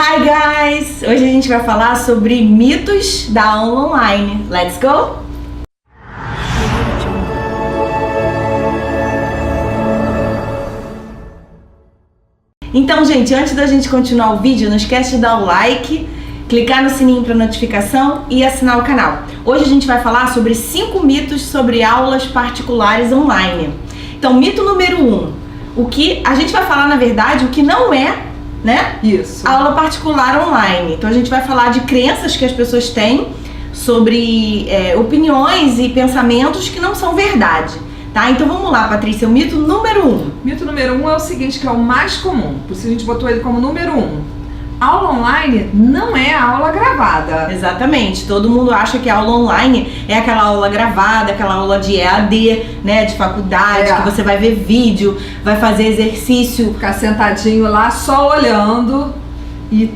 Hi guys! Hoje a gente vai falar sobre mitos da aula online. Let's go? Então, gente, antes da gente continuar o vídeo, não esquece de dar o like, clicar no sininho para notificação e assinar o canal. Hoje a gente vai falar sobre 5 mitos sobre aulas particulares online. Então, mito número 1. O que a gente vai falar, na verdade, o que não é, né? Isso. Aula particular online. Então a gente vai falar de crenças que as pessoas têm sobre opiniões e pensamentos que não são verdade, tá? Então vamos lá, Patrícia, o mito número 1. Mito número 1 é o seguinte, que é o mais comum, por isso a gente botou ele como número 1. Aula online não é aula gravada. Exatamente, todo mundo acha que a aula online é aquela aula gravada, aquela aula de EAD, né, de faculdade, que você vai ver vídeo, vai fazer exercício. Ficar sentadinho lá só olhando e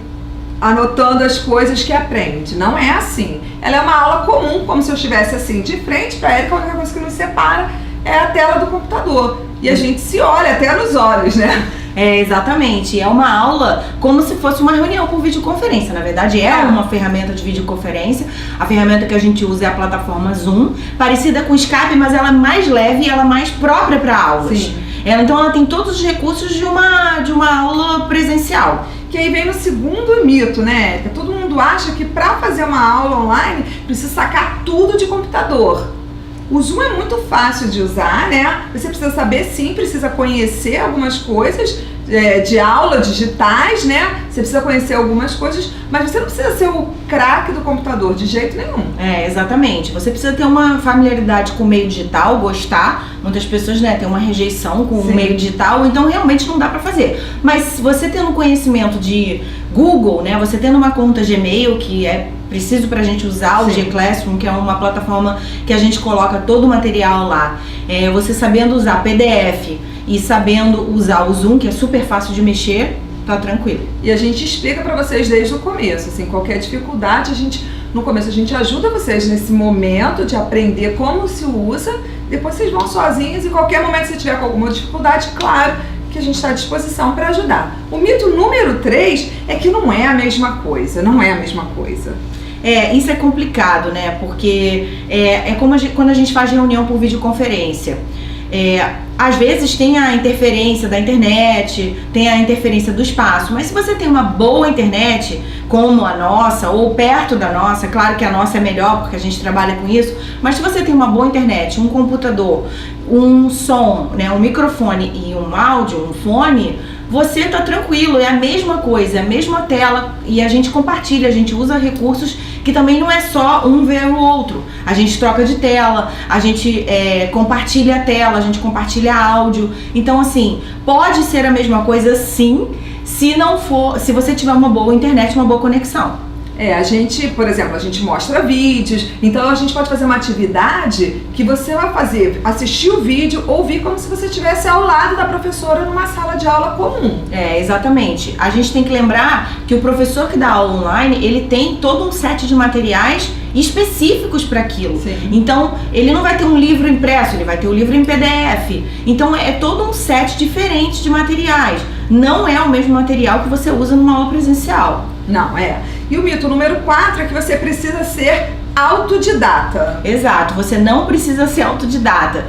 anotando as coisas que aprende. Não é assim. Ela é uma aula comum, como se eu estivesse assim de frente para ela, a única coisa que nos separa é a tela do computador. E a gente se olha até nos olhos, né? Exatamente. É uma aula como se fosse uma reunião por videoconferência. Na verdade, é uma ferramenta de videoconferência. A ferramenta que a gente usa é a plataforma Zoom, parecida com o Skype, mas ela é mais leve e ela é mais própria para aulas. Sim. Então ela tem todos os recursos de uma aula presencial. Que aí vem no segundo mito, né, Érica? Todo mundo acha que para fazer uma aula online precisa sacar tudo de computador. O Zoom é muito fácil de usar, né? Você precisa saber, sim, precisa conhecer algumas coisas de aula digitais, né? Você precisa conhecer algumas coisas, mas você não precisa ser o craque do computador de jeito nenhum. Exatamente. Você precisa ter uma familiaridade com o meio digital, gostar. Muitas pessoas, né, têm uma rejeição com o meio digital, então realmente não dá pra fazer. Mas você tendo conhecimento de Google, né, você tendo uma conta Gmail, que é preciso pra gente usar o G-Classroom, que é uma plataforma que a gente coloca todo o material lá. Você sabendo usar PDF e sabendo usar o Zoom, que é super fácil de mexer, tá tranquilo. E a gente explica pra vocês desde o começo, assim, qualquer dificuldade, no começo a gente ajuda vocês nesse momento de aprender como se usa, depois vocês vão sozinhos e qualquer momento que você tiver com alguma dificuldade, claro que a gente está à disposição para ajudar. O mito número 3 é que não é a mesma coisa, não é a mesma coisa. Isso é complicado, né? Porque é como quando a gente faz reunião por videoconferência. Às vezes tem a interferência da internet, tem a interferência do espaço, mas se você tem uma boa internet, como a nossa, ou perto da nossa, claro que a nossa é melhor porque a gente trabalha com isso, mas se você tem uma boa internet, um computador, um som, né, um microfone e um áudio, um fone, você tá tranquilo, é a mesma coisa, é a mesma tela e a gente compartilha, a gente usa recursos que também não é só um ver o outro. A gente troca de tela, a gente compartilha a tela, a gente compartilha áudio. Então, assim, pode ser a mesma coisa sim, se você tiver uma boa internet, uma boa conexão. A gente, por exemplo, a gente mostra vídeos, então a gente pode fazer uma atividade que você vai fazer, assistir o vídeo, ouvir como se você estivesse ao lado da professora numa sala de aula comum. Exatamente. A gente tem que lembrar que o professor que dá aula online, ele tem todo um set de materiais específicos para aquilo. Sim. Então, ele não vai ter um livro impresso, ele vai ter um livro em PDF. Então, é todo um set diferente de materiais. Não é o mesmo material que você usa numa aula presencial. Não, E o mito número 4 é que você precisa ser autodidata. Exato, você não precisa ser autodidata.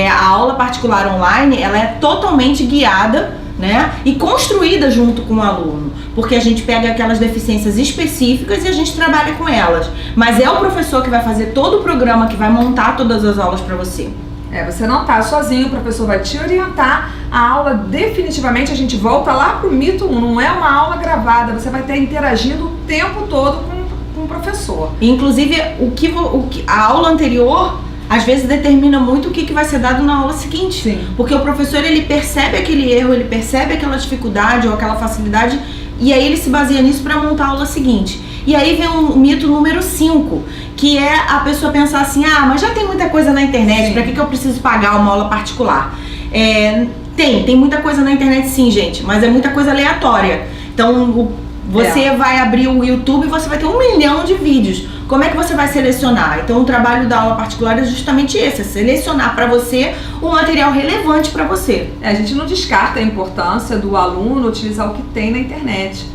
A aula particular online, ela é totalmente guiada, né, e construída junto com o aluno, porque a gente pega aquelas deficiências específicas e a gente trabalha com elas. Mas é o professor que vai fazer todo o programa, que vai montar todas as aulas para você. Você não tá sozinho, o professor vai te orientar. A aula, definitivamente, a gente volta lá pro mito 1, não é uma aula gravada, você vai estar interagindo o tempo todo com o professor. Inclusive, a aula anterior, às vezes, determina muito o que vai ser dado na aula seguinte. Sim. Porque o professor, ele percebe aquele erro, ele percebe aquela dificuldade ou aquela facilidade, e aí ele se baseia nisso para montar a aula seguinte. E aí vem o mito número 5, que é a pessoa pensar assim, mas já tem muita coisa na internet, pra que eu preciso pagar uma aula particular? Tem muita coisa na internet sim, gente, mas é muita coisa aleatória. Então, você vai abrir o YouTube e você vai ter 1 milhão de vídeos. Como é que você vai selecionar? Então, o trabalho da aula particular é justamente esse, é selecionar para você o material relevante para você. A gente não descarta a importância do aluno utilizar o que tem na internet.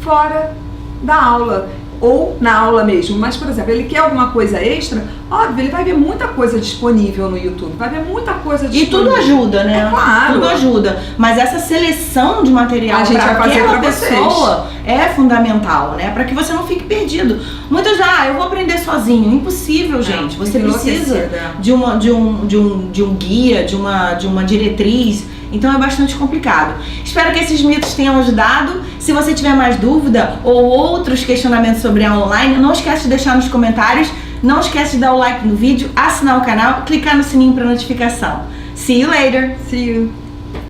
fora da aula. Ou na aula mesmo, mas, por exemplo, ele quer alguma coisa extra, óbvio, ele vai ver muita coisa disponível no YouTube, vai ver muita coisa disponível. E tudo ajuda, né? É claro. Tudo ajuda. Mas essa seleção de material A gente para vai fazer aquela pra pessoa é fundamental, né? Para que você não fique perdido. Muitas eu vou aprender sozinho. Impossível, gente. Você precisa de um guia, de uma diretriz. Então é bastante complicado. Espero que esses mitos tenham ajudado. Se você tiver mais dúvida ou outros questionamentos sobre aula online, não esquece de deixar nos comentários. Não esquece de dar o like no vídeo, assinar o canal e clicar no sininho para notificação. See you later! See you!